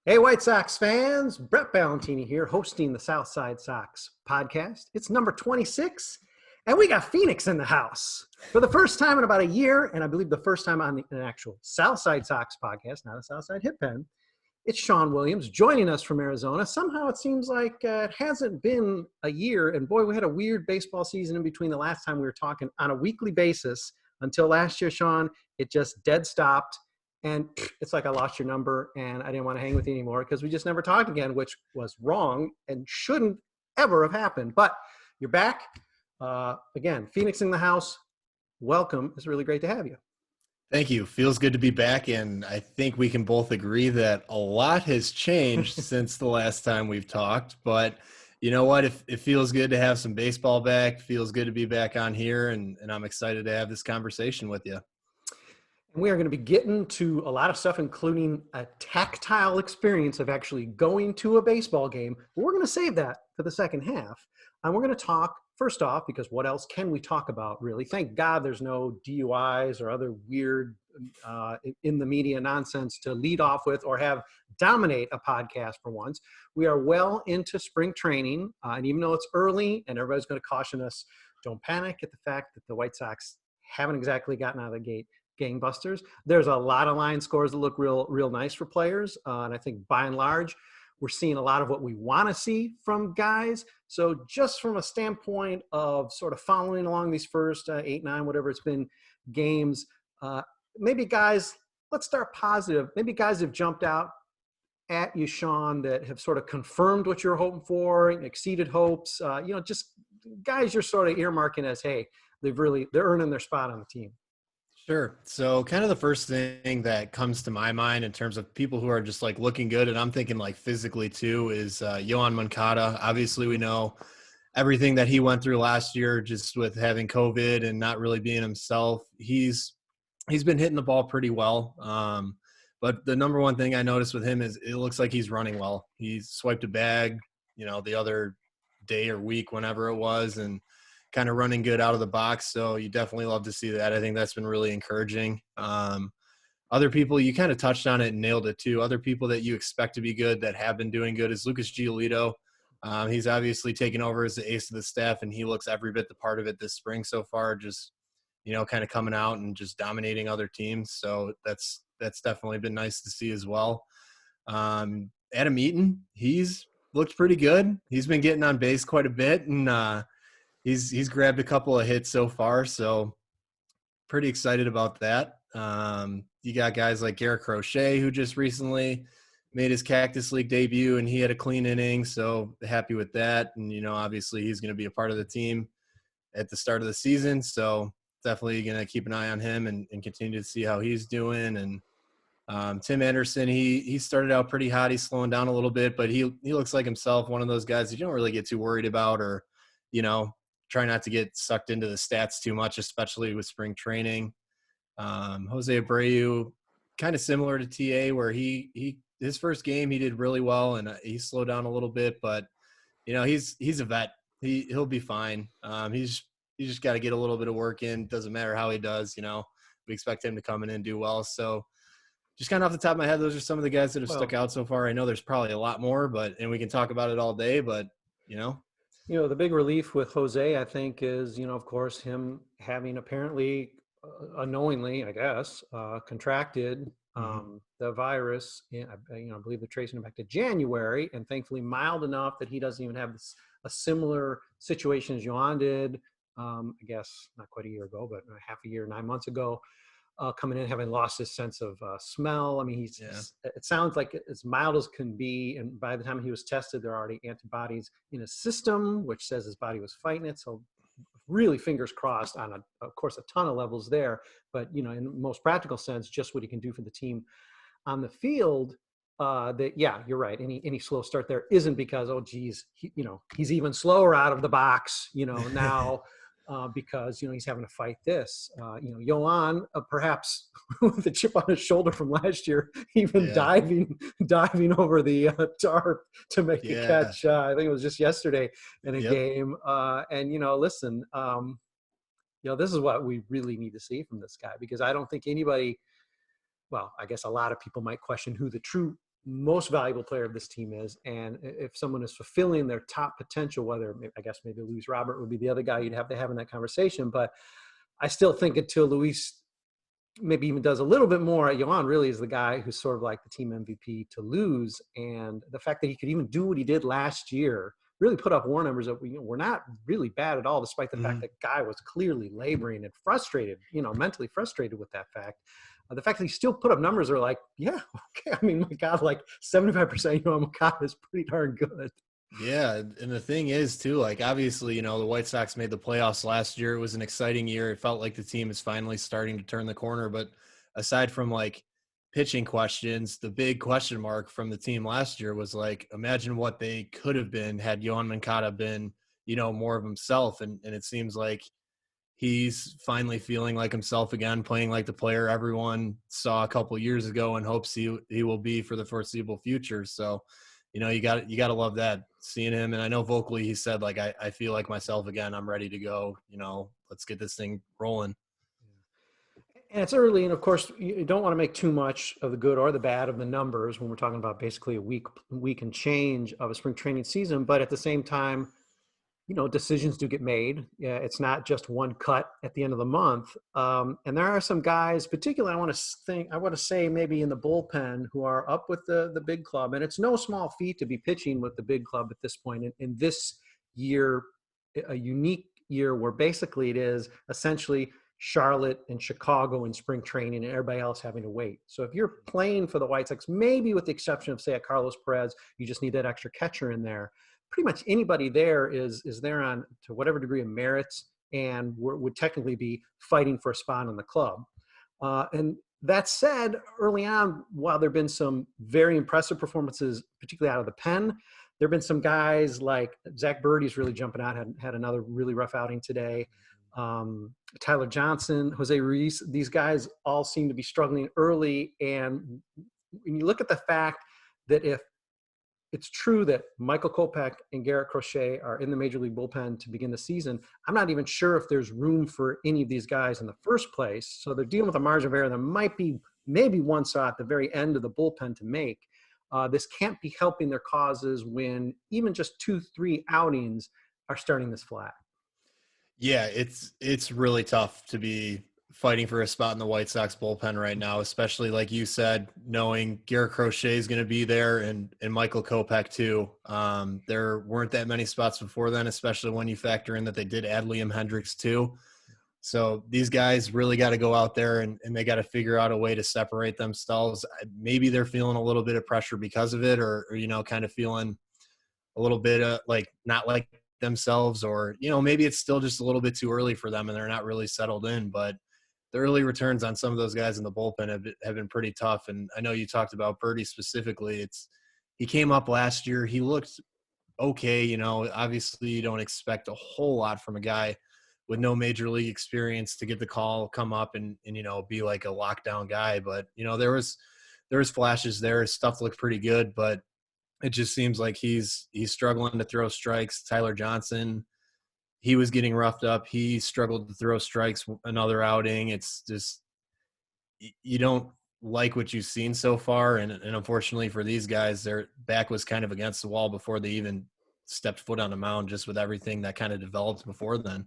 Hey, White Sox fans, Brett Ballantini here, hosting the Side Sox Podcast. It's number 26, and we got Phoenix in the house for the first time in about a year, and I believe the first time on an actual Side Sox Podcast, not a Southside Hit Pen. It's Sean Williams joining us from Arizona. Somehow it seems like it hasn't been a year, and boy, we had a weird baseball season in between the last time we were talking on a weekly basis until last year, Sean. It just dead stopped. And it's like I lost your number and I didn't want to hang with you anymore because we just never talked again, which was wrong and shouldn't ever have happened. But you're back. Again, Phoenix in the house. Welcome. It's really great to have you. Thank you. Feels good to be back. And I think we can both agree that a lot has changed since the last time we've talked. But you know what? It feels good to have some baseball back. Feels good to be back on here. And I'm excited to have this conversation with you. And we are going to be getting to a lot of stuff, including a tactile experience of actually going to a baseball game. But we're going to save that for the second half. And we're going to talk, first off, because what else can we talk about, really? Thank God there's no DUIs or other weird in the media nonsense to lead off with or have dominate a podcast for once. We are well into spring training. And even though it's early and everybody's going to caution us, don't panic at the fact that the White Sox haven't exactly gotten out of the gate gangbusters. There's a lot of line scores that look real nice for players. And I think by and large, we're seeing a lot of what we want to see from guys. So just from a standpoint of sort of following along these first 8, 9, whatever it's been, games, maybe guys, let's start positive. Maybe guys have jumped out at you, Sean, that have sort of confirmed what you're hoping for, exceeded hopes, just guys you're sort of earmarking as, hey, they're earning their spot on the team. Sure. So kind of the first thing that comes to my mind in terms of people who are just like looking good, and I'm thinking like physically too, is Yoán Moncada. Obviously, we know everything that he went through last year just with having COVID and not really being himself. He's been hitting the ball pretty well. But the number one thing I noticed with him is it looks like he's running well. He swiped a bag, the other day or week, whenever it was, and kind of running good out of the box. So you definitely love to see that. I think that's been really encouraging. Other people, you kind of touched on it and nailed it too. Other people that you expect to be good that have been doing good is Lucas Giolito. He's obviously taken over as the ace of the staff, and he looks every bit the part of it this spring so far, just, kind of coming out and just dominating other teams. So that's definitely been nice to see as well. Adam Eaton, he's looked pretty good. He's been getting on base quite a bit, and he's grabbed a couple of hits so far, so pretty excited about that. You got guys like Garrett Crochet, who just recently made his Cactus League debut, and he had a clean inning, so happy with that. And, obviously he's going to be a part of the team at the start of the season, so definitely going to keep an eye on him and continue to see how he's doing. And Tim Anderson, he started out pretty hot. He's slowing down a little bit, but he looks like himself, one of those guys that you don't really get too worried about or, try not to get sucked into the stats too much, especially with spring training. José Abreu, kind of similar to TA, where his first game he did really well and he slowed down a little bit, but he's a vet. He'll be fine. He's just got to get a little bit of work in. Doesn't matter how he does. We expect him to come in and do well. So just kind of off the top of my head, those are some of the guys that have stuck out so far. I know there's probably a lot more, and we can talk about it all day, but the big relief with Jose, I think, is, of course, him having apparently unknowingly, I guess, contracted the virus. I believe they're tracing it back to January, and thankfully mild enough that he doesn't even have a similar situation as Yoán did, I guess, not quite a year ago, but half a year, 9 months ago. Coming in, having lost his sense of smell. I mean, it sounds like as mild as can be. And by the time he was tested, there are already antibodies in his system, which says his body was fighting it. So really fingers crossed on, of course, a ton of levels there. But, in the most practical sense, just what he can do for the team on the field. You're right. Any slow start there isn't because, oh, geez, he's even slower out of the box, now. Because, he's having to fight this. Yoán, perhaps with a chip on his shoulder from last year, even diving over the tarp to make a catch. I think it was just yesterday in a game. Listen, this is what we really need to see from this guy, because I don't think anybody, well, I guess a lot of people might question who the true most valuable player of this team is. And if someone is fulfilling their top potential, whether, I guess maybe Luis Robert would be the other guy you'd have to have in that conversation. But I still think until Luis maybe even does a little bit more, Yoán really is the guy who's sort of like the team MVP to lose. And the fact that he could even do what he did last year, really put up WAR numbers that were not really bad at all, despite the fact that guy was clearly laboring and frustrated, mentally frustrated with that fact. The fact that he still put up numbers are like, yeah, okay. I mean, my God, like 75% Yoán Moncada is pretty darn good. Yeah, and the thing is too, like obviously, the White Sox made the playoffs last year. It was an exciting year. It felt like the team is finally starting to turn the corner. But aside from like pitching questions, the big question mark from the team last year was like, imagine what they could have been had Johan Mankata been, more of himself. And it seems like he's finally feeling like himself again, playing like the player everyone saw a couple years ago and hopes he will be for the foreseeable future. So, you got to love that, seeing him. And I know vocally he said, like, I feel like myself again. I'm ready to go. Let's get this thing rolling. And it's early, and of course, you don't want to make too much of the good or the bad of the numbers when we're talking about basically a week and change of a spring training season. But at the same time, decisions do get made. Yeah, it's not just one cut at the end of the month. And there are some guys, particularly I want to say maybe in the bullpen, who are up with the big club. And it's no small feat to be pitching with the big club at this point in this year, a unique year where basically it is essentially Charlotte and Chicago in spring training and everybody else having to wait. So if you're playing for the White Sox, maybe with the exception of, say, a Carlos Perez, you just need that extra catcher in there. Pretty much anybody there is there on to whatever degree of merits and would technically be fighting for a spot in the club. And that said, early on, while there have been some very impressive performances, particularly out of the pen, there have been some guys like Zach Birdie's really jumping out, had another really rough outing today. Tyler Johnson, Jose Ruiz, these guys all seem to be struggling early. And when you look at the fact that if it's true that Michael Kopech and Garrett Crochet are in the Major League bullpen to begin the season, I'm not even sure if there's room for any of these guys in the first place. So they're dealing with a margin of error. There might be maybe one saw at the very end of the bullpen to make. This can't be helping their causes when even just 2-3 outings are starting this flat. Yeah, it's really tough to be fighting for a spot in the White Sox bullpen right now, especially like you said, knowing Garrett Crochet is going to be there and Michael Kopech too. There weren't that many spots before then, especially when you factor in that they did add Liam Hendriks too. So these guys really got to go out there and they got to figure out a way to separate themselves. Maybe they're feeling a little bit of pressure because of it, or kind of feeling a little bit like not like themselves, or maybe it's still just a little bit too early for them and they're not really settled in. But the early returns on some of those guys in the bullpen have been pretty tough. And I know you talked about Birdie specifically. He came up last year. He looked okay. Obviously you don't expect a whole lot from a guy with no major league experience to get the call, come up and be like a lockdown guy. But, there was flashes there. His stuff looked pretty good, but it just seems like he's struggling to throw strikes. Tyler Johnson, he was getting roughed up. He struggled to throw strikes another outing. It's just, you don't like what you've seen so far. And unfortunately for these guys, their back was kind of against the wall before they even stepped foot on the mound, just with everything that kind of developed before then.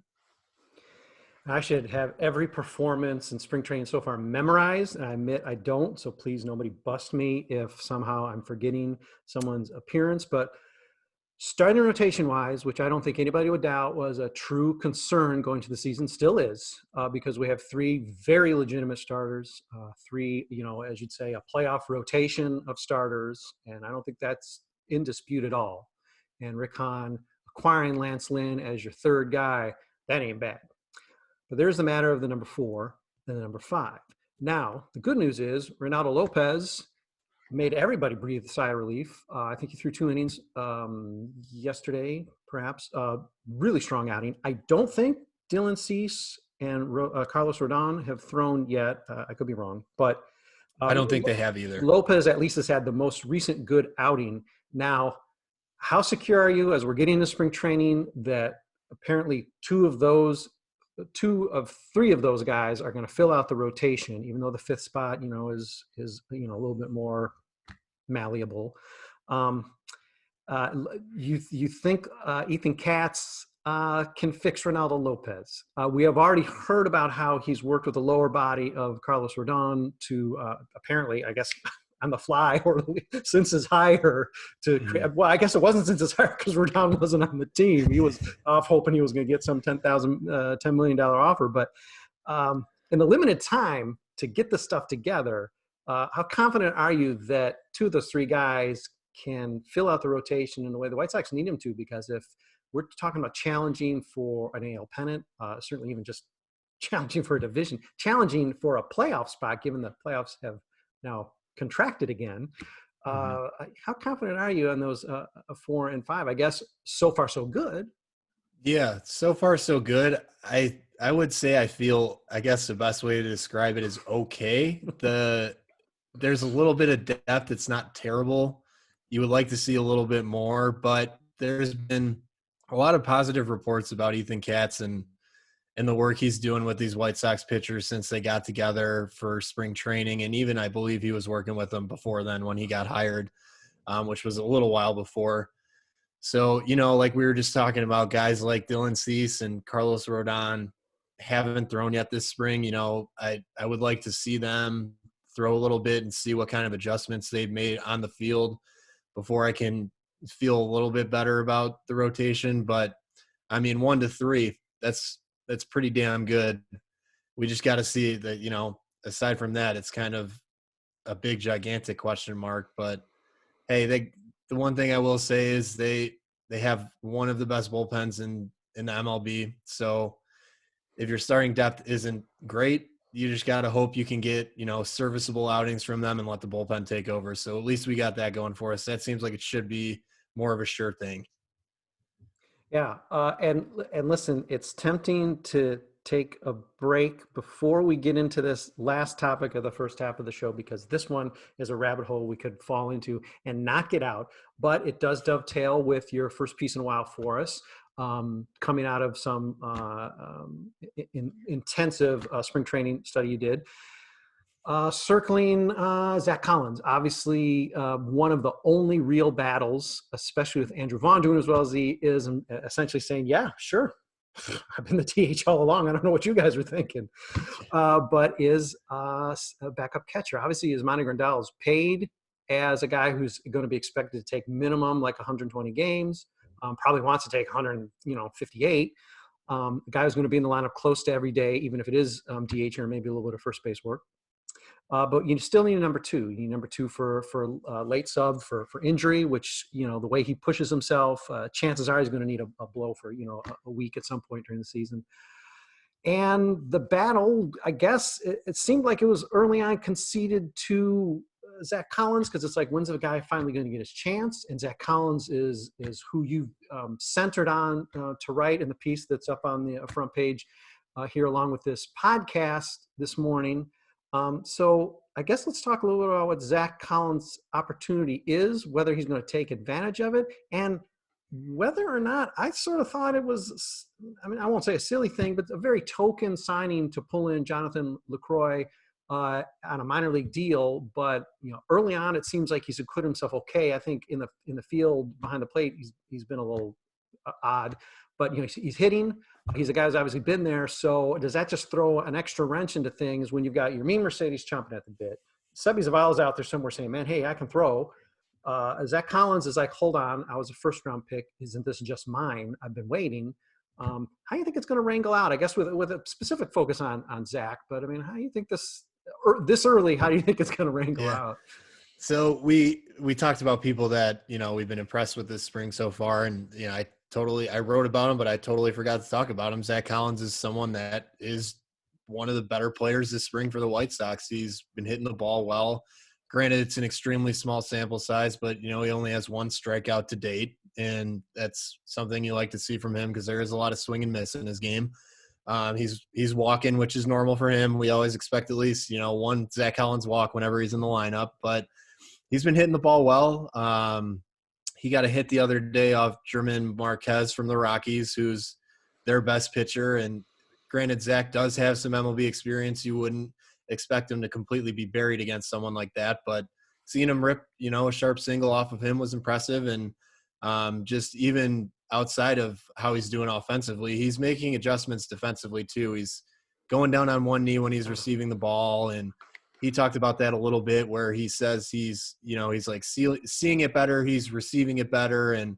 I should have every performance in spring training so far memorized. And I admit I don't, so please nobody bust me if somehow I'm forgetting someone's appearance. But starting rotation wise, which I don't think anybody would doubt was a true concern going to the season, still is, because we have 3 very legitimate starters, 3, as you'd say, a playoff rotation of starters. And I don't think that's in dispute at all. And Rick Hahn acquiring Lance Lynn as your third guy, that ain't bad. But there's the matter of the number 4 and the number 5. Now, the good news is Reynaldo Lopez made everybody breathe a sigh of relief. I think he threw 2 innings yesterday, perhaps. Really strong outing. I don't think Dylan Cease and Carlos Rodon have thrown yet. I could be wrong, but I don't think they have either. Lopez at least has had the most recent good outing. Now, how secure are you as we're getting into spring training that apparently 2 of 3 of those guys are going to fill out the rotation, even though the 5th spot, is a little bit more malleable. Um, you think Ethan Katz can fix Ronaldo Lopez? We have already heard about how he's worked with the lower body of Carlos Rodon to apparently, I guess, on the fly or since his hire to well, I guess it wasn't since his hire because Rodon wasn't on the team. He was off hoping he was going to get some $10 million offer. But in the limited time to get the stuff together, how confident are you that two of those three guys can fill out the rotation in the way the White Sox need him to? Because if we're talking about challenging for an AL pennant, certainly even just challenging for a division, challenging for a playoff spot, given the playoffs have now contracted again. How confident are you on those 4 and 5? I guess so far so good. Yeah, so far so good. I would say I feel, I guess the best way to describe it is okay. There's a little bit of depth. It's not terrible. You would like to see a little bit more, but there's been a lot of positive reports about Ethan Katz and the work he's doing with these White Sox pitchers since they got together for spring training. And even I believe he was working with them before then when he got hired, which was a little while before. So, like we were just talking about, guys like Dylan Cease and Carlos Rodon haven't thrown yet this spring. I would like to see them throw a little bit and see what kind of adjustments they've made on the field before I can feel a little bit better about the rotation. But I mean, 1 to 3, that's pretty damn good. We just got to see that, aside from that, it's kind of a big, gigantic question mark. But hey, the one thing I will say is they have one of the best bullpens in the MLB. So if your starting depth isn't great, you just got to hope you can get, serviceable outings from them and let the bullpen take over. So at least we got that going for us. That seems like it should be more of a sure thing. Yeah. And listen, it's tempting to take a break before we get into this last topic of the first half of the show, because this one is a rabbit hole we could fall into and not get out, but it does dovetail with your first piece in a while for us, coming out of some intensive spring training study you did. Circling Zack Collins, obviously one of the only real battles, especially with Andrew Vaughn doing as well as he is, and essentially saying, yeah, sure, I've been the DH all along. I don't know what you guys were thinking. But is a backup catcher. Obviously, Yasmani Grandal is paid as a guy who's going to be expected to take minimum like 120 games, probably wants to take 158. A guy who's going to be in the lineup close to every day, even if it is DH or maybe a little bit of first base work. But you still need a number 2. You need number 2 for late sub for injury, which, the way he pushes himself, chances are he's going to need a blow for, a week at some point during the season. And the battle, I guess, it seemed like it was early on conceded to Zack Collins, because it's like, when's the guy finally going to get his chance? And Zack Collins is who you centered on to write in the piece that's up on the front page here, along with this podcast this morning. So I guess let's talk a little bit about what Zack Collins' opportunity is, whether he's going to take advantage of it, and whether or not I sort of thought it was, I won't say a silly thing, but a very token signing to pull in Jonathan Lucroy on a minor league deal. But, early on, it seems like he's acquitted himself okay. I think in the field behind the plate, he's been a little odd, but, he's hitting. He's a guy who's obviously been there. So does that just throw an extra wrench into things when you've got your mean Mercedes chomping at the bit? Sebby Zavala's out there somewhere saying, man, hey, I can throw. Zack Collins is like, hold on, I was a first-round pick. Isn't this just mine? I've been waiting. How do you think it's going to wrangle out? I guess with a specific focus on Zack, but how do you think this early? How do you think it's going to wrangle out? So we talked about people that we've been impressed with this spring so far, and I wrote about him, but I totally forgot to talk about him. Zack Collins is someone that is one of the better players this spring for the White Sox. He's been hitting the ball well. Granted, it's an extremely small sample size, but he only has 1 strikeout to date, and that's something you like to see from him because there is a lot of swing and miss in his game. He's walking, which is normal for him. We always expect at least 1 Zack Collins walk whenever he's in the lineup, but he's been hitting the ball well. He got a hit the other day off German Marquez from the Rockies, who's their best pitcher. And granted, Zack does have some MLB experience. You wouldn't expect him to completely be buried against someone like that, but seeing him rip, a sharp single off of him was impressive. And just even outside of how he's doing offensively, he's making adjustments defensively too. He's going down on one knee when he's receiving the ball. And he talked about that a little bit, where he says he's like seeing it better. He's receiving it better, and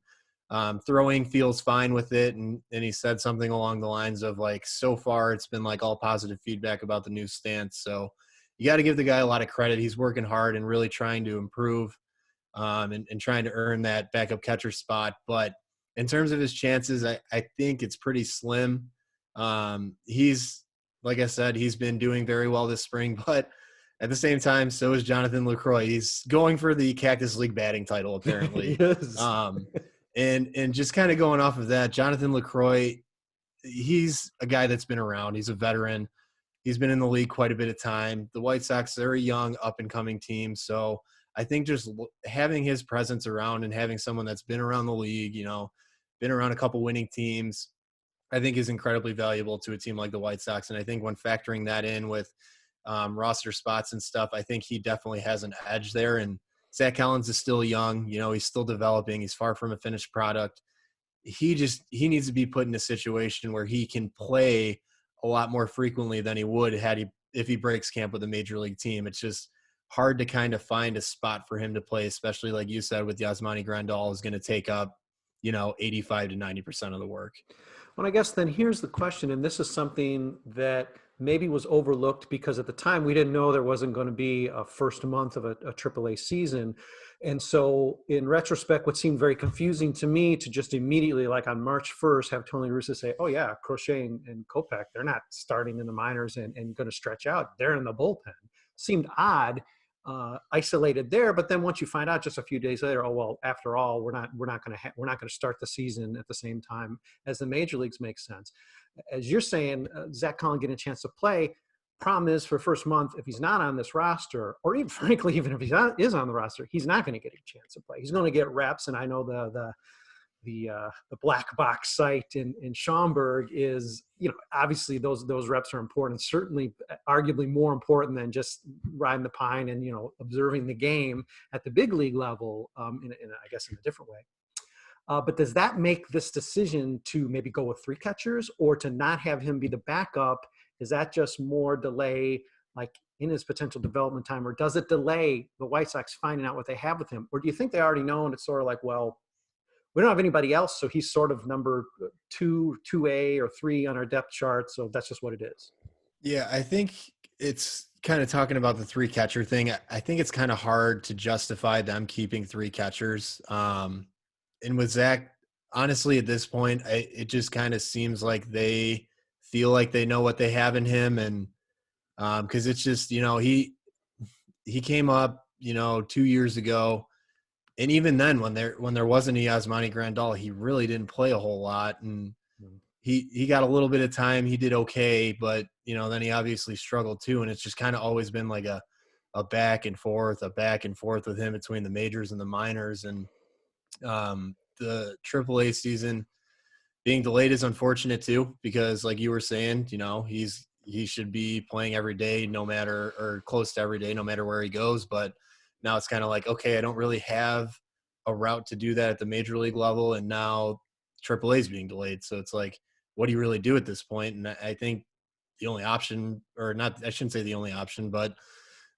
throwing feels fine with it. And he said something along the lines of like, so far it's been like all positive feedback about the new stance. So you got to give the guy a lot of credit. He's working hard and really trying to improve and trying to earn that backup catcher spot. But in terms of his chances, I think it's pretty slim. He's, like I said, he's been doing very well this spring, but at the same time, so is Jonathan Lucroy. He's going for the Cactus League batting title, apparently. Yes. And just kind of going off of that, Jonathan Lucroy, he's a guy that's been around. He's a veteran. He's been in the league quite a bit of time. The White Sox, they're a young, up-and-coming team. So I think just having his presence around and having someone that's been around the league, been around a couple winning teams, I think is incredibly valuable to a team like the White Sox. And I think when factoring that in with roster spots and stuff, I think he definitely has an edge there. And Zack Collins is still young. He's still developing. He's far from a finished product. He needs to be put in a situation where he can play a lot more frequently than he would if he breaks camp with a major league team. It's just hard to kind of find a spot for him to play, especially like you said, with Yasmani Grandal is going to take up, 85 to 90% of the work. Well, I guess then here's the question, and this is something that maybe was overlooked because at the time we didn't know there wasn't going to be a first month of a AAA season. And so in retrospect, what seemed very confusing to me to just immediately, like on March 1st, have Tony La Russa say, oh yeah, Crochet and Kopech, they're not starting in the minors and going to stretch out. They're in the bullpen. Seemed odd, isolated there. But then once you find out just a few days later, oh, well, after all, we're not going to start the season at the same time as the major leagues, makes sense. As you're saying, Zack Collins getting a chance to play. Problem is, for first month, if he's not on this roster, or even frankly, even if he is on the roster, he's not going to get a chance to play. He's going to get reps, and I know the black box site in Schaumburg is, obviously those reps are important. Certainly, arguably more important than just riding the pine and observing the game at the big league level. I guess in a different way. But does that make this decision to maybe go with three catchers or to not have him be the backup? Is that just more delay, like in his potential development time, or does it delay the White Sox finding out what they have with him? Or do you think they already know and it's sort of like, well, we don't have anybody else, so he's sort of number 2A or 3 on our depth chart, so that's just what it is? Yeah, I think it's kind of talking about the three catcher thing. I think it's kind of hard to justify them keeping three catchers. And with Zack, honestly, at this point, it just kind of seems like they feel like they know what they have in him. And because it's just, he came up, 2 years ago. And even then, when there wasn't a Yasmani Grandal, he really didn't play a whole lot. And he got a little bit of time. He did okay, but, then he obviously struggled too. And it's just kind of always been like a back and forth with him between the majors and the minors. And the AAA season being delayed is unfortunate too, because like you were saying, he should be playing every day, no matter, or close to every day, no matter where he goes. But now it's kind of like, okay, I don't really have a route to do that at the major league level. And now AAA is being delayed. So it's like, what do you really do at this point? And I think the only option, or not, I shouldn't say the only option, but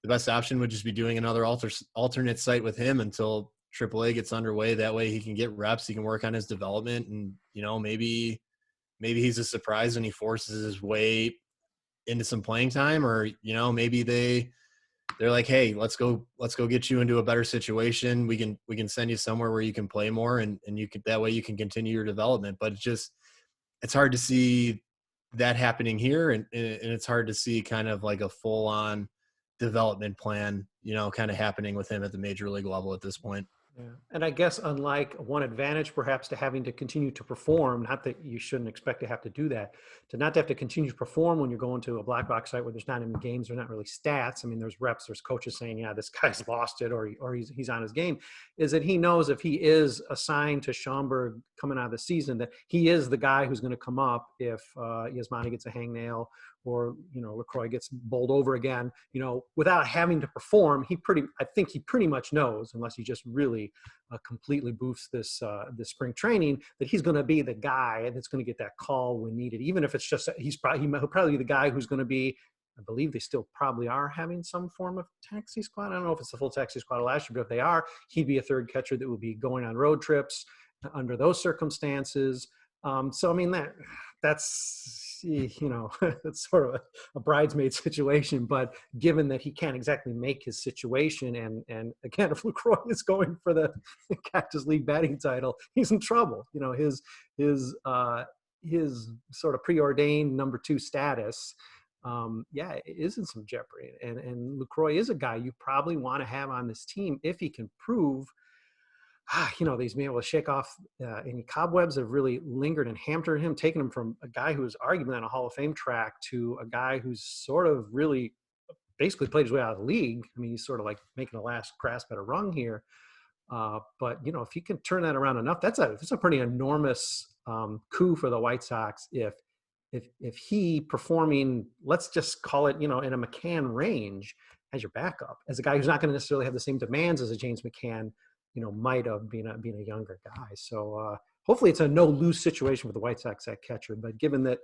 the best option would just be doing another alternate site with him until AAA gets underway. That way he can get reps, he can work on his development, and maybe he's a surprise and he forces his way into some playing time, or maybe they're like, hey, let's go get you into a better situation. We can send you somewhere where you can play more, and you can, that way you can continue your development. But it's hard to see that happening here, and it's hard to see kind of like a full on development plan, kind of happening with him at the major league level at this point. Yeah. And I guess unlike one advantage perhaps to having to continue to perform, not that you shouldn't expect to have to do that, to not to have to continue to perform when you're going to a black box site where there's not any games, there's not really stats. I mean, there's reps, there's coaches saying, yeah, this guy's lost it, or he's on his game, is that he knows if he is assigned to Schaumburg coming out of the season, that he is the guy who's going to come up if Yasmani gets a hangnail or, Lacroix gets bowled over again, without having to perform. I think he pretty much knows, unless he just really completely boofs this spring training, that he's going to be the guy that's going to get that call when needed. Even if it's just, he'll probably be the guy who's going to be, I believe they still probably are having some form of taxi squad. I don't know if it's the full taxi squad last year, but if they are, he'd be a third catcher that would be going on road trips under those circumstances. So, I mean, that's, it's sort of a bridesmaid situation, but given that he can't exactly make his situation, and again, if Lacroix is going for the Cactus League batting title, he's in trouble. His sort of preordained number 2 status, it is in some jeopardy. And Lacroix is a guy you probably want to have on this team if he can prove, that he's been able to shake off any cobwebs that have really lingered and hampered him, taking him from a guy who was arguably on a Hall of Fame track to a guy who's sort of really basically played his way out of the league. I mean, he's sort of like making the last grasp at a rung here. But, if he can turn that around enough, that's a pretty enormous coup for the White Sox if he performing, let's just call it, in a McCann range as your backup, as a guy who's not going to necessarily have the same demands as a James McCann, might have been a younger guy. So hopefully it's a no-lose situation with the White Sox at catcher. But given that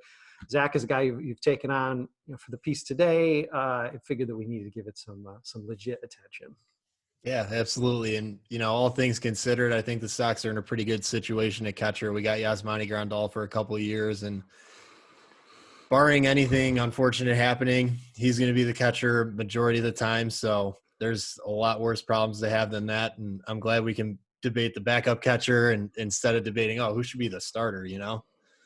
Zach is a guy you've taken on, for the piece today, I figured that we needed to give it some legit attention. Yeah, absolutely. And, all things considered, I think the Sox are in a pretty good situation at catcher. We got Yasmani Grandal for a couple of years, and barring anything unfortunate happening, he's going to be the catcher majority of the time. So there's a lot worse problems to have than that. And I'm glad we can debate the backup catcher and instead of debating, who should be the starter, Yeah.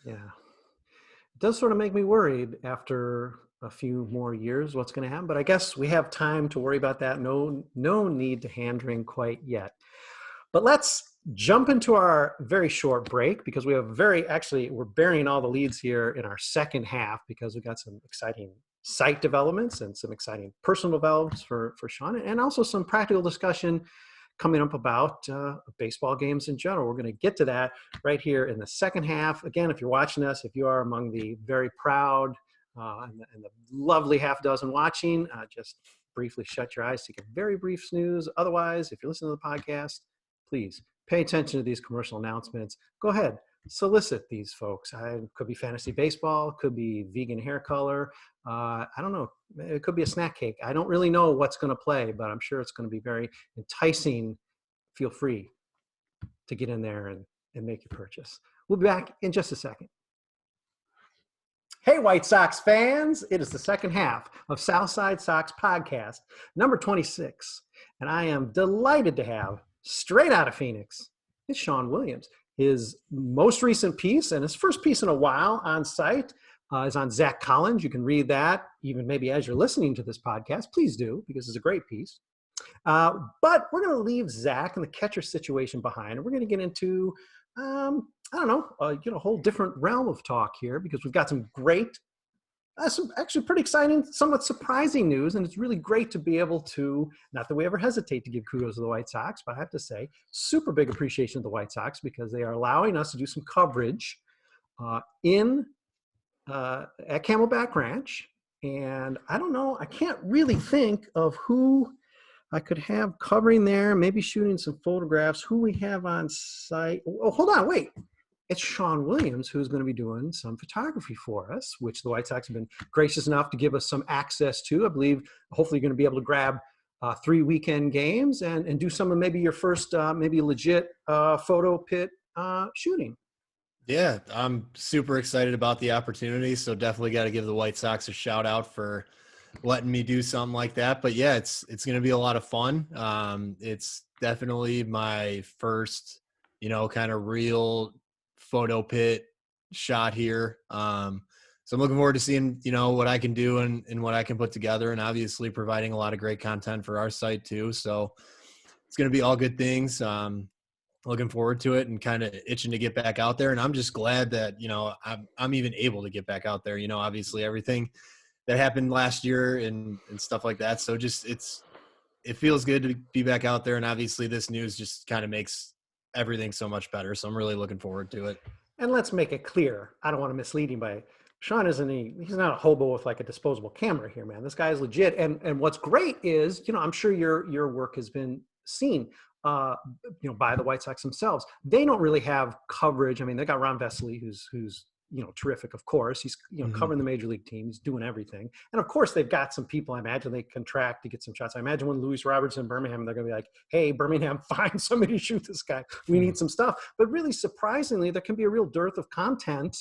It does sort of make me worried after a few more years what's going to happen, but I guess we have time to worry about that. No need to hand wring quite yet. But let's jump into our very short break, because we have we're burying all the leads here in our second half, because we've got some exciting site developments and some exciting personal developments for Sean, and also some practical discussion coming up about baseball games in general. We're going to get to that right here in the second half. Again, if you're watching us, if you are among the very proud and the lovely half dozen watching, just briefly shut your eyes, take a very brief snooze. Otherwise, if you're listening to the podcast, please pay attention to these commercial announcements. Go ahead, solicit these folks. It could be fantasy baseball, could be vegan hair color. I don't know. It could be a snack cake. I don't really know what's going to play, but I'm sure it's going to be very enticing. Feel free to get in there and make your purchase. We'll be back in just a second. Hey, White Sox fans. It is the second half of Side Sox Podcast, number 26. And I am delighted to have, straight out of Phoenix, it's Sean Williams. His most recent piece, and his first piece in a while on site, is on Zack Collins. You can read that even maybe as you're listening to this podcast. Please do, because it's a great piece. But we're going to leave Zach and the catcher situation behind, and we're going to get into, a whole different realm of talk here, because we've got some great, some actually pretty exciting, somewhat surprising news. And it's really great to be able to, not that we ever hesitate to give kudos to the White Sox, but I have to say, super big appreciation of the White Sox, because they are allowing us to do some coverage at Camelback Ranch. And I don't know, I can't really think of who I could have covering there, maybe shooting some photographs, who we have on site. Oh, hold on, wait. It's Sean Williams who's going to be doing some photography for us, which the White Sox have been gracious enough to give us some access to. I believe hopefully you're going to be able to grab 3 weekend games and do some of maybe your first maybe legit photo pit shooting. Yeah, I'm super excited about the opportunity. So definitely got to give the White Sox a shout out for letting me do something like that. But yeah, it's going to be a lot of fun. It's definitely my first, kind of real photo pit shot here. So I'm looking forward to seeing, what I can do and what I can put together, and obviously providing a lot of great content for our site too. So it's going to be all good things. Looking forward to it and kind of itching to get back out there. And I'm just glad that, I'm even able to get back out there, obviously everything that happened last year and stuff like that. So just, it feels good to be back out there. And obviously this news just kind of makes everything so much better. So I'm really looking forward to it. And let's make it clear. I don't want to mislead anybody. Sean he's not a hobo with like a disposable camera here, man. This guy is legit. And what's great is, I'm sure your work has been seen, by the White Sox themselves. They don't really have coverage. I mean, they got Ron Vesely, who's terrific, of course. He's, covering the major league team. He's doing everything. And of course, they've got some people, I imagine they contract to get some shots. I imagine when Luis Robertson in Birmingham, they're going to be like, hey, Birmingham, find somebody to shoot this guy. We need some stuff. But really, surprisingly, there can be a real dearth of content,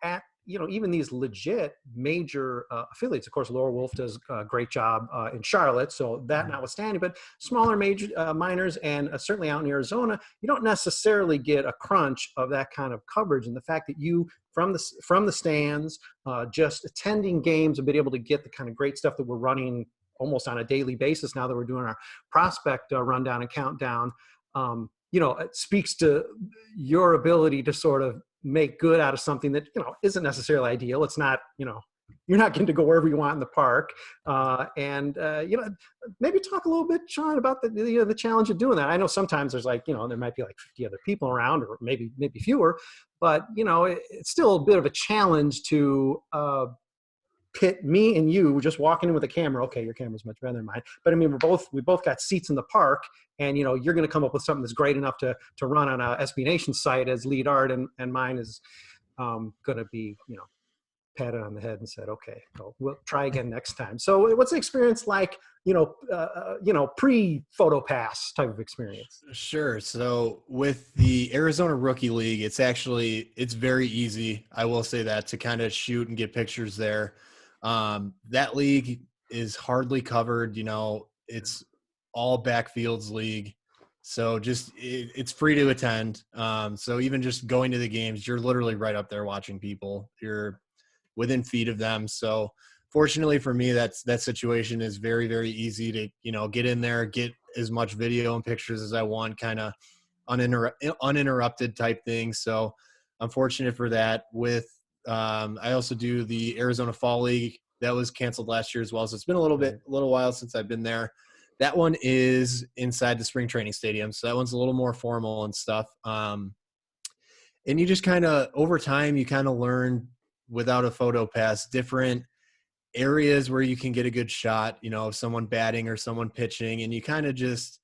at even these legit major affiliates. Of course, Laura Wolf does a great job in Charlotte, so that notwithstanding, but smaller major minors and certainly out in Arizona, you don't necessarily get a crunch of that kind of coverage. And the fact that you, from the stands, just attending games and being able to get the kind of great stuff that we're running almost on a daily basis now that we're doing our prospect rundown and countdown, it speaks to your ability to sort of make good out of something that, isn't necessarily ideal. It's not, you're not getting to go wherever you want in the park. Maybe talk a little bit, Sean, about the challenge of doing that. I know sometimes there's like, there might be like 50 other people around, or maybe fewer, but it's still a bit of a challenge to, pit me and you just walking in with a camera. Okay, your camera's much better than mine, but I mean, we both got seats in the park, and you're going to come up with something that's great enough to run on a SB Nation site as lead art, and mine is going to be patted on the head and said, okay, we'll try again next time. So what's the experience like, pre-photo pass type of experience? Sure. So with the Arizona Rookie League, it's very easy. I will say that, to kind of shoot and get pictures there. That league is hardly covered. It's all backfields league. So it's free to attend. So even just going to the games, you're literally right up there watching people. You're within feet of them. So fortunately for me, that situation is very, very easy to, get in there, get as much video and pictures as I want, kind of uninterrupted type thing. So I'm fortunate for that. I also do the Arizona Fall League. That was canceled last year as well. So it's been a little while since I've been there. That one is inside the spring training stadium. So that one's a little more formal and stuff. And you just kind of, over time, you kind of learn, without a photo pass, different areas where you can get a good shot, of someone batting or someone pitching, and you kind of just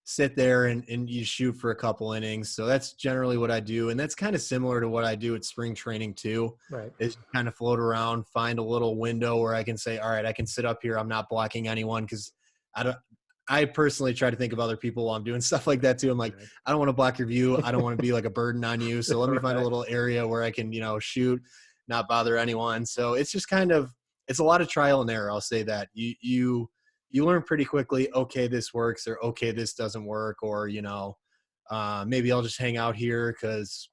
sit there and you shoot for a couple innings. So that's generally what I do. And that's kind of similar to what I do at spring training too, right? Is kind of float around, find a little window where I can say, all right, I can sit up here. I'm not blocking anyone. Cause I personally try to think of other people while I'm doing stuff like that too. I'm like, I don't want to block your view. I don't want to be like a burden on you. So let me find a little area where I can, shoot, not bother anyone. So it's just it's a lot of trial and error. I'll say that you learn pretty quickly, okay, this works, or okay, this doesn't work, or, maybe I'll just hang out here because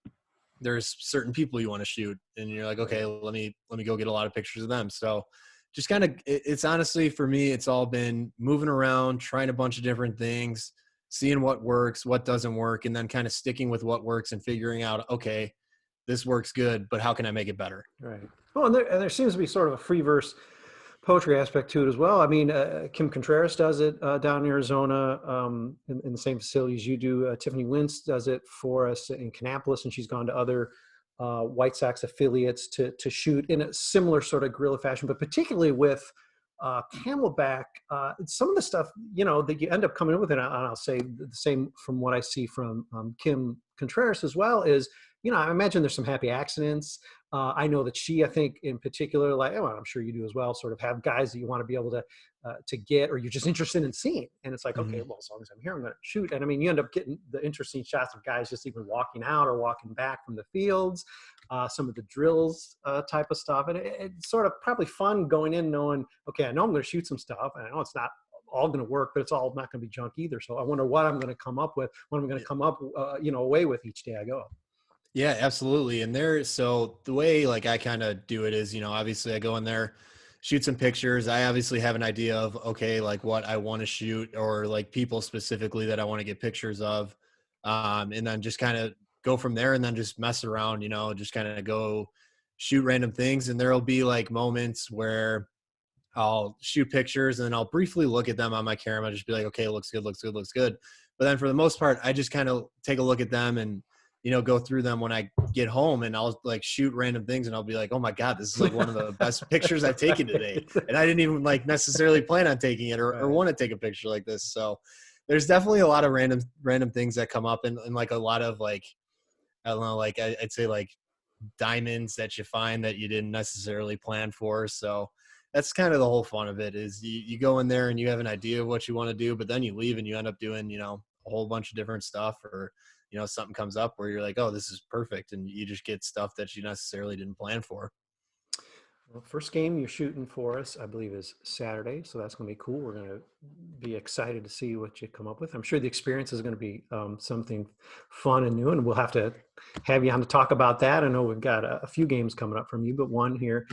there's certain people you want to shoot, and you're like, okay, let me go get a lot of pictures of them. So just kind of, it's honestly, for me, it's all been moving around, trying a bunch of different things, seeing what works, what doesn't work, and then kind of sticking with what works and figuring out, okay, this works good, but how can I make it better? Right. Well, and there seems to be sort of a free verse poetry aspect to it as well. I mean, Kim Contreras does it down in Arizona in the same facilities you do. Tiffany Wentz does it for us in Kannapolis, and she's gone to other White Sox affiliates to shoot in a similar sort of guerrilla fashion, but particularly with Camelback, some of the stuff, that you end up coming up with, and I'll say the same from what I see from Kim Contreras as well, is, I imagine there's some happy accidents. I know that I think in particular, like, I'm sure you do as well, sort of have guys that you want to be able to get, or you're just interested in seeing. And it's like, okay, well, as long as I'm here, I'm going to shoot. And I mean, you end up getting the interesting shots of guys just even walking out or walking back from the fields, some of the drills type of stuff. And it's sort of probably fun going in knowing, okay, I know I'm going to shoot some stuff, and I know it's not all going to work, but it's all not going to be junk either. So I wonder what I'm going to come up with, what I'm going to come up, away with each day I go. Yeah, absolutely. And so the way like I kind of do it is, obviously I go in there, shoot some pictures. I obviously have an idea of, okay, like what I want to shoot, or like people specifically that I want to get pictures of. And then just kind of go from there, and then just mess around, just kind of go shoot random things. And there'll be like moments where I'll shoot pictures and then I'll briefly look at them on my camera, just be like, okay, looks good, looks good, looks good. But then for the most part, I just kind of take a look at them and, go through them when I get home, and I'll like shoot random things, and I'll be like, oh my God, this is like one of the best pictures I've taken today. And I didn't even like necessarily plan on taking it or want to take a picture like this. So there's definitely a lot of random things that come up, and like a lot of like, I don't know, like I'd say like diamonds that you find that you didn't necessarily plan for. So that's kind of the whole fun of it, is you go in there and you have an idea of what you want to do, but then you leave and you end up doing, a whole bunch of different stuff, or, something comes up where you're like, oh, this is perfect. And you just get stuff that you necessarily didn't plan for. Well, first game you're shooting for us, I believe, is Saturday. So that's going to be cool. We're going to be excited to see what you come up with. I'm sure the experience is going to be something fun and new, and we'll have to have you on to talk about that. I know we've got a few games coming up from you, but one here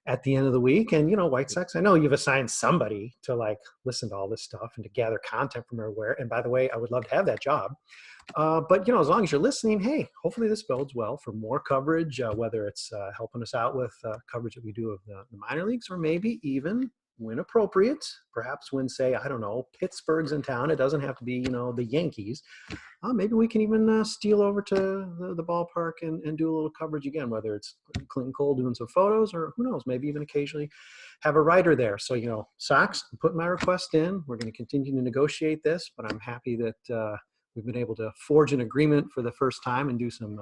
at the end of the week. And, White Sox, I know you've assigned somebody to like listen to all this stuff and to gather content from everywhere. And by the way, I would love to have that job. But, as long as you're listening, hey, hopefully this bodes well for more coverage, whether it's helping us out with coverage that we do of the minor leagues, or maybe even when appropriate, perhaps when, say, I don't know, Pittsburgh's in town. It doesn't have to be, the Yankees. Maybe we can even steal over to the ballpark and do a little coverage again, whether it's Clinton Cole doing some photos, or who knows, maybe even occasionally have a writer there. So, Sox, I'm putting my request in. We're going to continue to negotiate this, but I'm happy that we've been able to forge an agreement for the first time and do some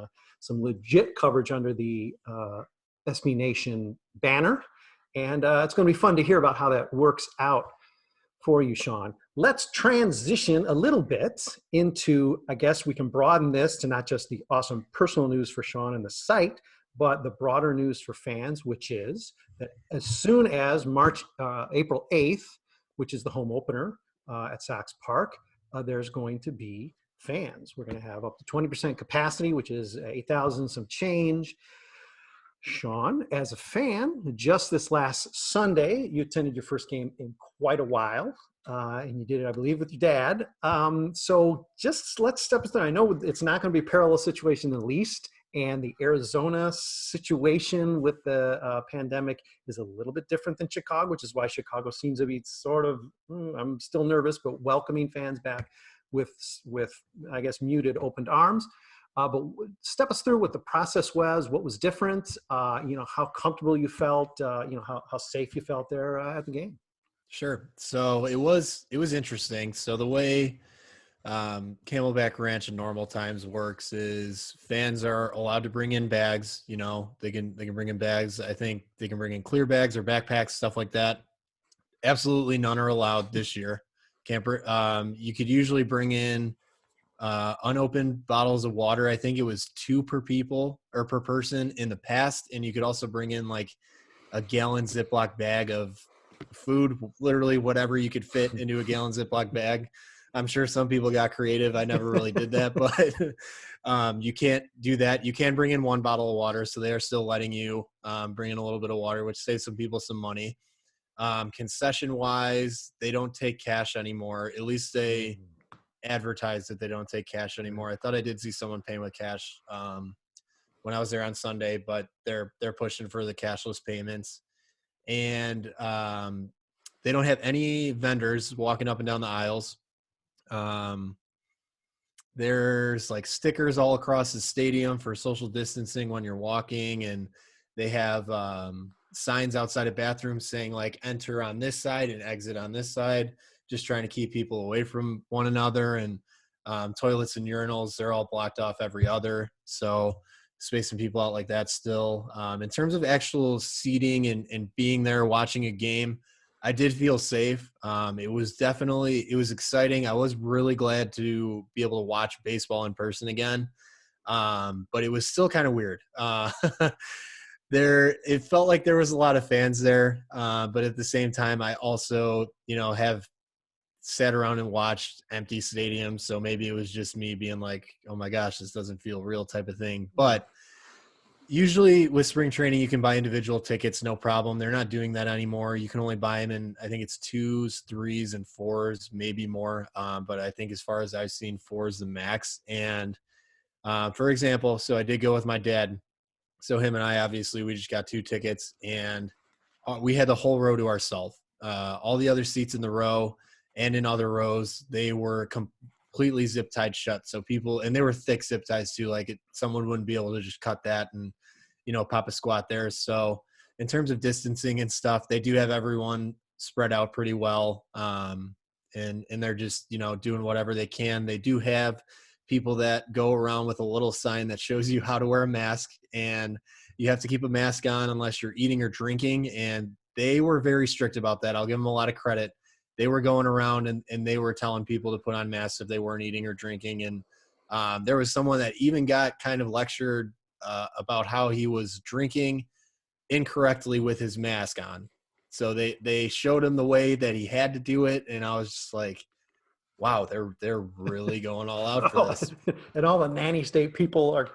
legit coverage under the SB Nation banner. And it's going to be fun to hear about how that works out for you, Sean. Let's transition a little bit into, I guess we can broaden this to not just the awesome personal news for Sean and the site, but the broader news for fans, which is that as soon as April 8th, which is the home opener at Sox Park, there's going to be fans. We're going to have up to 20% capacity, which is 8,000 some change. Sean, as a fan, just this last Sunday, you attended your first game in quite a while, and you did it, I believe, with your dad. So just let's step through. I know it's not going to be a parallel situation in the least, and the Arizona situation with the pandemic is a little bit different than Chicago, which is why Chicago seems to be sort of, I'm still nervous, but welcoming fans back with I guess, muted, opened arms. But step us through what the process was, what was different, how comfortable you felt, how safe you felt there at the game. Sure. So it was interesting. So the way Camelback Ranch in normal times works is fans are allowed to bring in bags. They can bring in bags. I think they can bring in clear bags or backpacks, stuff like that. Absolutely none are allowed this year. You could usually bring in unopened bottles of water. I think it was 2 per people or per person in the past. And you could also bring in like a gallon Ziploc bag of food, literally whatever you could fit into a gallon Ziploc bag. I'm sure some people got creative. I never really did that, but you can't do that. You can bring in 1 bottle of water. So they are still letting you bring in a little bit of water, which saves some people some money. Concession wise, they don't take cash anymore. At least they advertise that they don't take cash anymore. I thought I did see someone paying with cash when I was there on Sunday, but they're pushing for the cashless payments. And they don't have any vendors walking up and down the aisles. There's like stickers all across the stadium for social distancing when you're walking, and they have signs outside of bathrooms saying like enter on this side and exit on this side, just trying to keep people away from one another. And toilets and urinals, they're all blocked off every other. So spacing people out like that still. In terms of actual seating and being there watching a game, I did feel safe. It was exciting. I was really glad to be able to watch baseball in person again. But it was still kind of weird. It felt like there was a lot of fans there. But at the same time, I also, have sat around and watched empty stadiums. So maybe it was just me being like, oh my gosh, this doesn't feel real type of thing. But usually with spring training, you can buy individual tickets, no problem. They're not doing that anymore. You can only buy them in, I think it's 2s, 3s, and 4s, maybe more. But I think as far as I've seen, 4 is the max. And for example, so I did go with my dad. So him and I, obviously, we just got 2 tickets, and we had the whole row to ourselves. All the other seats in the row and in other rows, they were completely zip tied shut. So people, and they were thick zip ties too. Like someone wouldn't be able to just cut that and, pop a squat there. So in terms of distancing and stuff, they do have everyone spread out pretty well. And they're just, doing whatever they can. They do have people that go around with a little sign that shows you how to wear a mask, and you have to keep a mask on unless you're eating or drinking. And they were very strict about that. I'll give them a lot of credit. They were going around and they were telling people to put on masks if they weren't eating or drinking. And there was someone that even got kind of lectured about how he was drinking incorrectly with his mask on. So they showed him the way that he had to do it. And I was just like, wow, they're really going all out for this. And all the nanny state people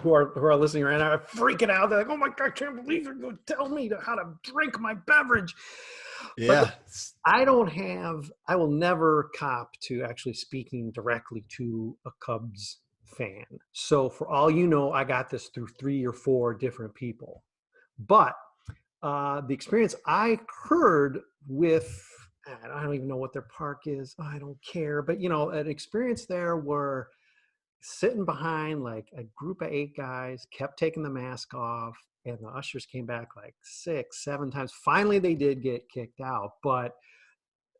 who are listening right now are freaking out. They're like, "Oh my God, I can't believe they're going to tell me how to drink my beverage." Yeah. But I will never cop to actually speaking directly to a Cubs fan. So for all you know, I got this through 3 or 4 different people. But the experience I heard with, I don't even know what their park is. I don't care. But, an experience there where sitting behind like a group of 8 guys, kept taking the mask off, and the ushers came back like 6, 7 times. Finally, they did get kicked out. But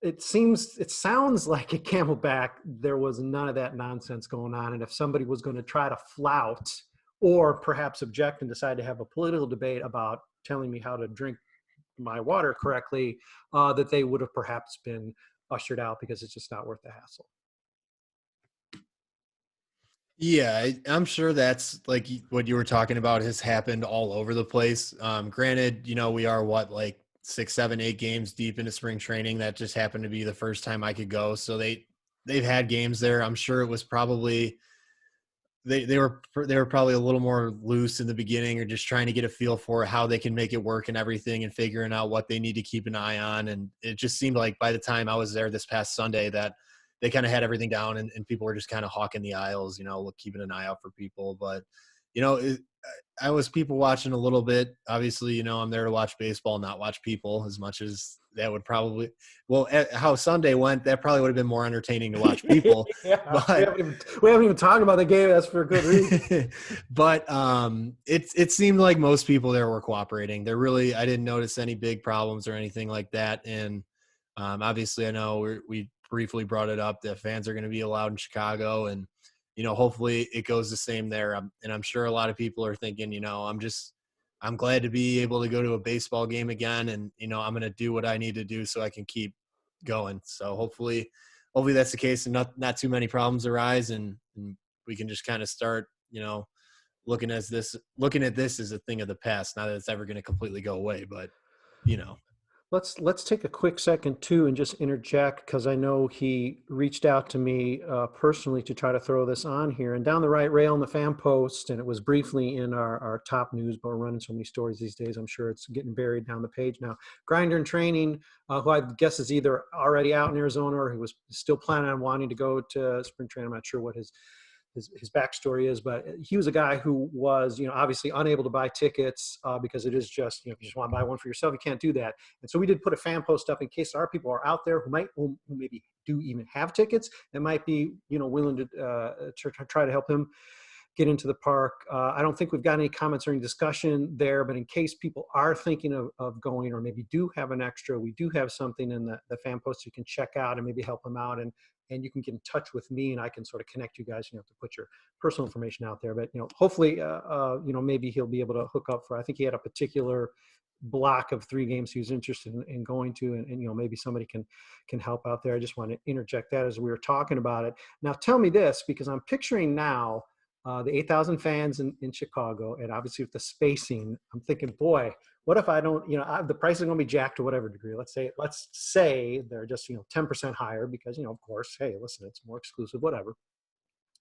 it sounds like at Camelback, there was none of that nonsense going on. And if somebody was going to try to flout or perhaps object and decide to have a political debate about telling me how to drink my water correctly, that they would have perhaps been ushered out because it's just not worth the hassle. Yeah, I'm sure that's like what you were talking about has happened all over the place. Granted, we are like 6, 7, 8 games deep into spring training. That just happened to be the first time I could go. So they've had games there. I'm sure it was probably they were probably a little more loose in the beginning, or just trying to get a feel for how they can make it work and everything, and figuring out what they need to keep an eye on. And it just seemed like by the time I was there this past Sunday that they kind of had everything down, and people were just kind of hawking the aisles, keeping an eye out for people. But, I was people watching a little bit. Obviously, I'm there to watch baseball, not watch people, as much as that would probably, how Sunday went, that probably would have been more entertaining to watch people. Yeah, but we haven't even talked about the game. That's for a good reason. But it seemed like most people there were cooperating. I didn't notice any big problems or anything like that. And obviously, I know we briefly brought it up that fans are going to be allowed in Chicago, and hopefully it goes the same there. And I'm sure a lot of people are thinking, I'm glad to be able to go to a baseball game again, and I'm going to do what I need to do so I can keep going. So hopefully that's the case, and not too many problems arise, and we can just kind of start, looking at this as a thing of the past. Not that it's ever going to completely go away, but Let's take a quick second too and just interject, because I know he reached out to me personally to try to throw this on here. And down the right rail in the fan post, and it was briefly in our top news, but we're running so many stories these days, I'm sure it's getting buried down the page now. Grinder in Training, who I guess is either already out in Arizona or he was still planning on wanting to go to spring training. I'm not sure what his backstory is, but he was a guy who was, obviously unable to buy tickets because it is just, if you just want to buy one for yourself, you can't do that. And so we did put a fan post up in case there are people who are out there who maybe do even have tickets and might be, willing to try to help him get into the park. I don't think we've got any comments or any discussion there, but in case people are thinking of going, or maybe do have an extra, we do have something in the fan post you can check out and maybe help them out. And you can get in touch with me, and I can sort of connect you guys. You have to put your personal information out there, but hopefully, maybe he'll be able to hook up for. I think he had a particular block of 3 games he was interested in going to, and maybe somebody can help out there. I just want to interject that as we were talking about it. Now, tell me this, because I'm picturing now the 8,000 fans in Chicago, and obviously with the spacing, I'm thinking, boy, what if I don't, the price is going to be jacked to whatever degree. Let's say they're just, 10% higher because, of course, hey, listen, it's more exclusive, whatever.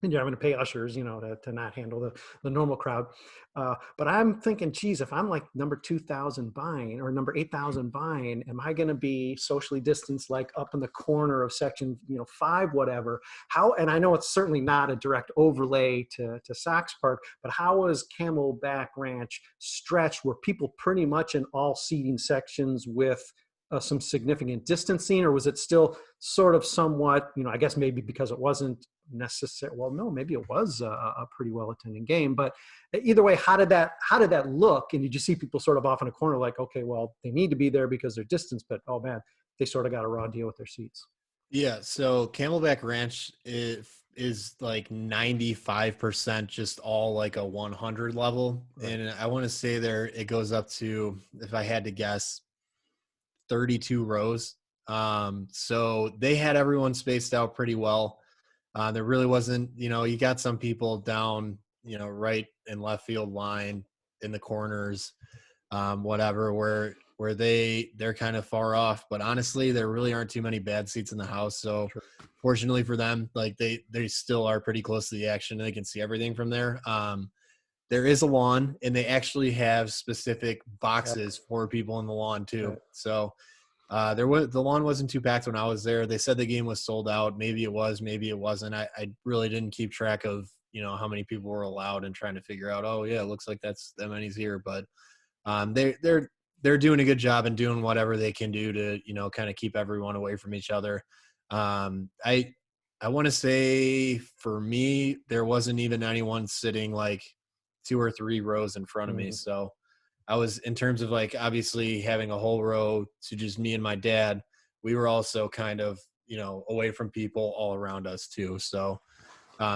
And you're having to pay ushers, to not handle the normal crowd. But I'm thinking, geez, if I'm like number 2,000 buying or number 8,000 buying, am I going to be socially distanced, like up in the corner of section, 5, whatever? And I know it's certainly not a direct overlay to Sox Park, but how was Camelback Ranch stretched? Were people pretty much in all seating sections with some significant distancing, or was it still sort of somewhat, I guess maybe because it wasn't necessarily, well, no, maybe it was a pretty well attended game, but either way, how did that look? And you just see people sort of off in a corner like, okay, well, they need to be there because they're distance, but oh man, they sort of got a raw deal with their seats. Yeah, so Camelback Ranch is like 95% just all like a 100 level. Right. And I want to say there it goes up to, if I had to guess, 32 rows. So they had everyone spaced out pretty well. There really wasn't, you got some people down, right and left field line in the corners, whatever, where they're kind of far off. But honestly, there really aren't too many bad seats in the house. So Sure. fortunately for them, like they still are pretty close to the action and they can see everything from there. There is a lawn, and they actually have specific boxes for people in the lawn too. Right. So the lawn wasn't too packed when I was there. They said the game was sold out. Maybe it was, maybe it wasn't. I really didn't keep track of, how many people were allowed and trying to figure out, oh yeah, it looks like that's that many's here. But they're doing a good job and doing whatever they can do to, kind of keep everyone away from each other. I want to say for me, there wasn't even anyone sitting like 2 or 3 rows in front of me. So I was, in terms of like, obviously having a whole row to just me and my dad, we were also kind of, away from people all around us too. So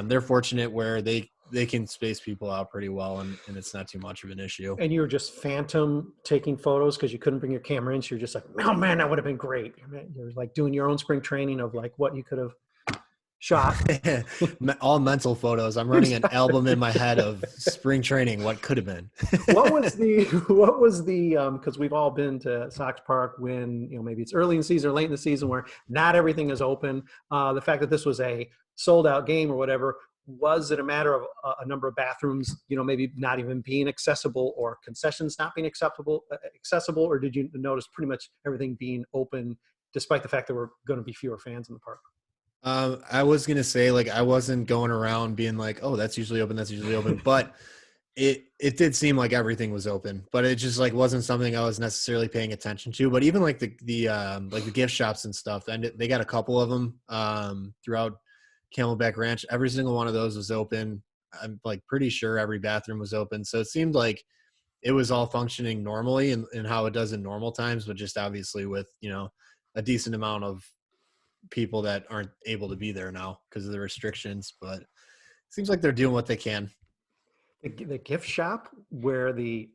they're fortunate where they can space people out pretty well, and it's not too much of an issue. And you were just phantom taking photos because you couldn't bring your camera in. So you're just like, oh man, that would have been great. You're like doing your own spring training of like what you could have shot. All mental photos. I'm running an album in my head of spring training, what could have been. what was the because we've all been to Sox Park when, maybe it's early in the season or late in the season where not everything is open. The fact that this was a sold out game or whatever, was it a matter of a number of bathrooms, maybe not even being accessible, or concessions not being accessible, or did you notice pretty much everything being open despite the fact there were going to be fewer fans in the park? I was going to say, like, I wasn't going around being like, oh, that's usually open, but it did seem like everything was open, but it just like wasn't something I was necessarily paying attention to. But even like the gift shops and stuff, and they got a couple of them throughout Camelback Ranch. Every single one of those was open. I'm like pretty sure every bathroom was open. So it seemed like it was all functioning normally and how it does in normal times, but just obviously with, a decent amount of people that aren't able to be there now because of the restrictions. But it seems like they're doing what they can. The gift shop where the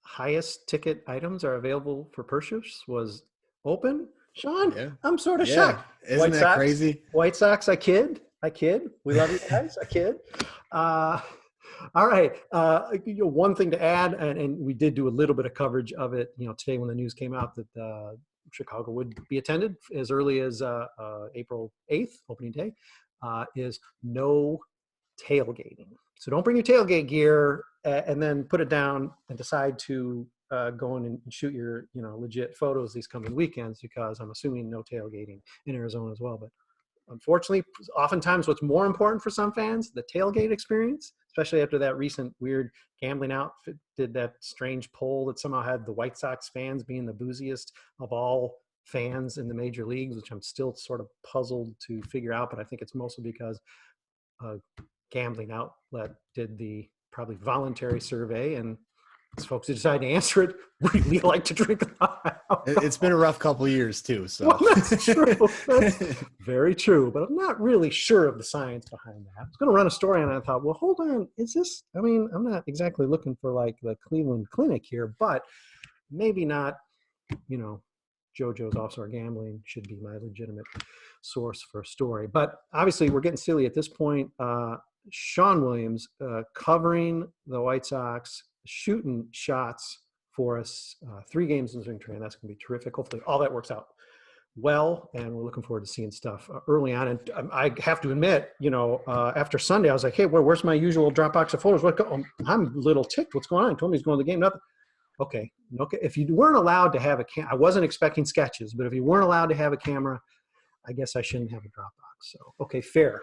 highest ticket items are available for purchase was open. Sean, yeah. I'm sort of shocked. Isn't that crazy? White Sox, I kid. We love you guys. I kid. All right. One thing to add, and we did do a little bit of coverage of it, today when the news came out that Chicago would be attended as early as April 8th, opening day, is no tailgating. So don't bring your tailgate gear and then put it down and decide to go in and shoot your, legit photos these coming weekends, because I'm assuming no tailgating in Arizona as well. But unfortunately, oftentimes what's more important for some fans, the tailgate experience, especially after that recent weird gambling outfit did that strange poll that somehow had the White Sox fans being the booziest of all fans in the major leagues, which I'm still sort of puzzled to figure out. But I think it's mostly because gambling outlet did the probably voluntary survey, and folks who decided to answer it really like to drink a lot. It's been a rough couple of years too. So well, that's true. That's very true. But I'm not really sure of the science behind that. I was going to run a story on it. I thought, well, hold on. Is this, I'm not exactly looking for like the Cleveland Clinic here, but maybe not, JoJo's offshore gambling should be my legitimate source for a story. But obviously we're getting silly at this point. Sean Williams covering the White Sox, shooting shots for us 3 games in spring training. That's going to be terrific. Hopefully all that works out well, and we're looking forward to seeing stuff early on. And I have to admit, after Sunday, I was like, hey, where's my usual Dropbox of photos? I'm a little ticked. What's going on? He told me he's going to the game. Nothing. Okay. If you weren't allowed to have I wasn't expecting sketches, but if you weren't allowed to have a camera, I guess I shouldn't have a Dropbox. So, okay, fair.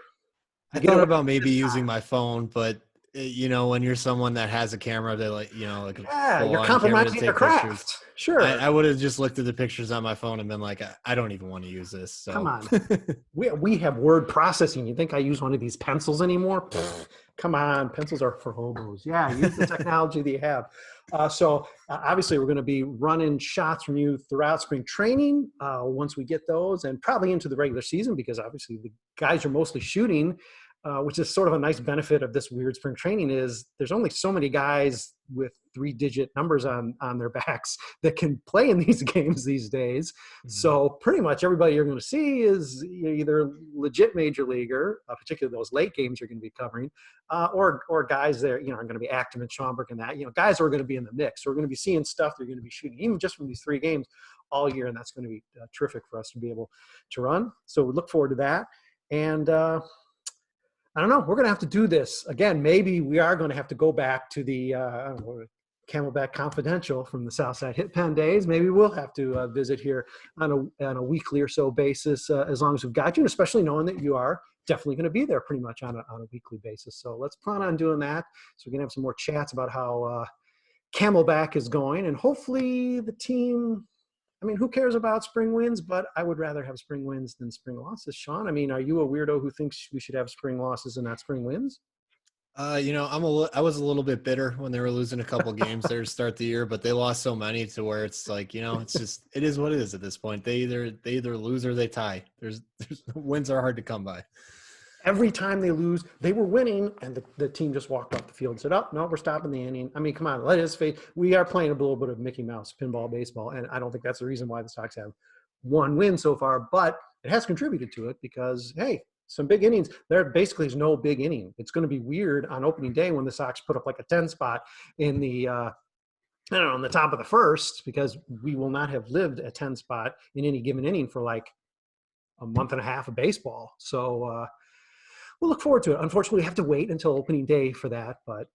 I thought about maybe using my phone, but When you're someone that has a camera that like a Yeah, full you're on camera to compromising your take pictures, craft. Sure. I would have just looked at the pictures on my phone and been like, I don't even want to use this. Come So on. We have word processing. You think I use one of these pencils anymore? Pfft, come on, pencils are for hobos. Yeah, use the technology that you have. Obviously, we're going to be running shots from you throughout spring training once we get those, and probably into the regular season, because obviously the guys are mostly shooting, which is sort of a nice benefit of this weird spring training. Is there's only so many guys with 3-digit numbers on their backs that can play in these games these days. So pretty much everybody you're going to see is either legit major leaguer, particularly those late games you're going to be covering, or guys that are going to be active in Schaumburg and that, guys who are going to be in the mix. So we're going to be seeing stuff they're going to be shooting even just from these 3 games all year, and that's going to be terrific for us to be able to run. So we look forward to that. And I don't know. We're going to have to do this again. Maybe we are going to have to go back to the Camelback Confidential from the Southside Hit Pen days. Maybe we'll have to visit here on a weekly or so basis, as long as we've got you, and especially knowing that you are definitely going to be there pretty much on a weekly basis. So let's plan on doing that. So we can have some more chats about how Camelback is going, and hopefully the team. I mean, who cares about spring wins? But I would rather have spring wins than spring losses. Sean, I mean, are you a weirdo who thinks we should have spring losses and not spring wins? I was a little bit bitter when they were losing a couple games there to start the year, but they lost so many to where it's like, it's just, it is what it is at this point. They either lose or they tie. There's wins are hard to come by. Every time they lose, they were winning, and the team just walked off the field and said, oh, no, we're stopping the inning. I mean, come on, let us face, we are playing a little bit of Mickey Mouse pinball baseball, and I don't think that's the reason why the Sox have 1 win so far, but it has contributed to it because, hey, some big innings. There basically is no big inning. It's going to be weird on opening day when the Sox put up like a 10 spot in the on the top of the first, because we will not have lived a 10 spot in any given inning for like a month and a half of baseball. So we'll look forward to it. Unfortunately, we have to wait until opening day for that, but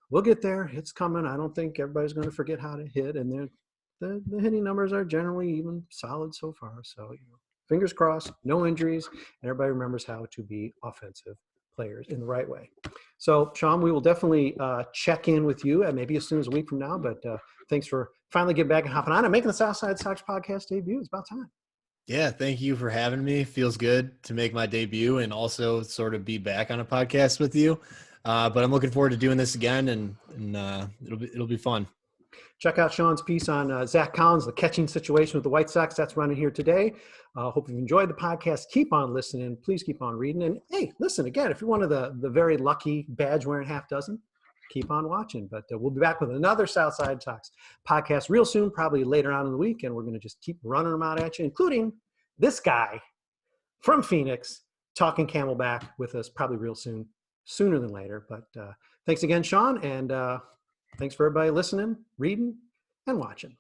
we'll get there. It's coming. I don't think everybody's going to forget how to hit, and the hitting numbers are generally even solid so far. So fingers crossed, no injuries, and everybody remembers how to be offensive players in the right way. So, Sean, we will definitely check in with you maybe as soon as a week from now. But thanks for finally getting back and hopping on and making the Side Sox Podcast debut. It's about time. Yeah, thank you for having me. Feels good to make my debut and also sort of be back on a podcast with you. But I'm looking forward to doing this again, and it'll be fun. Check out Sean's piece on Zack Collins, the catching situation with the White Sox. That's running here today. Hope you've enjoyed the podcast. Keep on listening. Please keep on reading. And hey, listen, again, if you're one of the very lucky badge-wearing half dozen, keep on watching. But we'll be back with another Side Sox podcast real soon, probably later on in the week. And we're going to just keep running them out at you, including this guy from Phoenix talking Camelback with us probably real soon, sooner than later. But thanks again, Sean. And thanks for everybody listening, reading, and watching.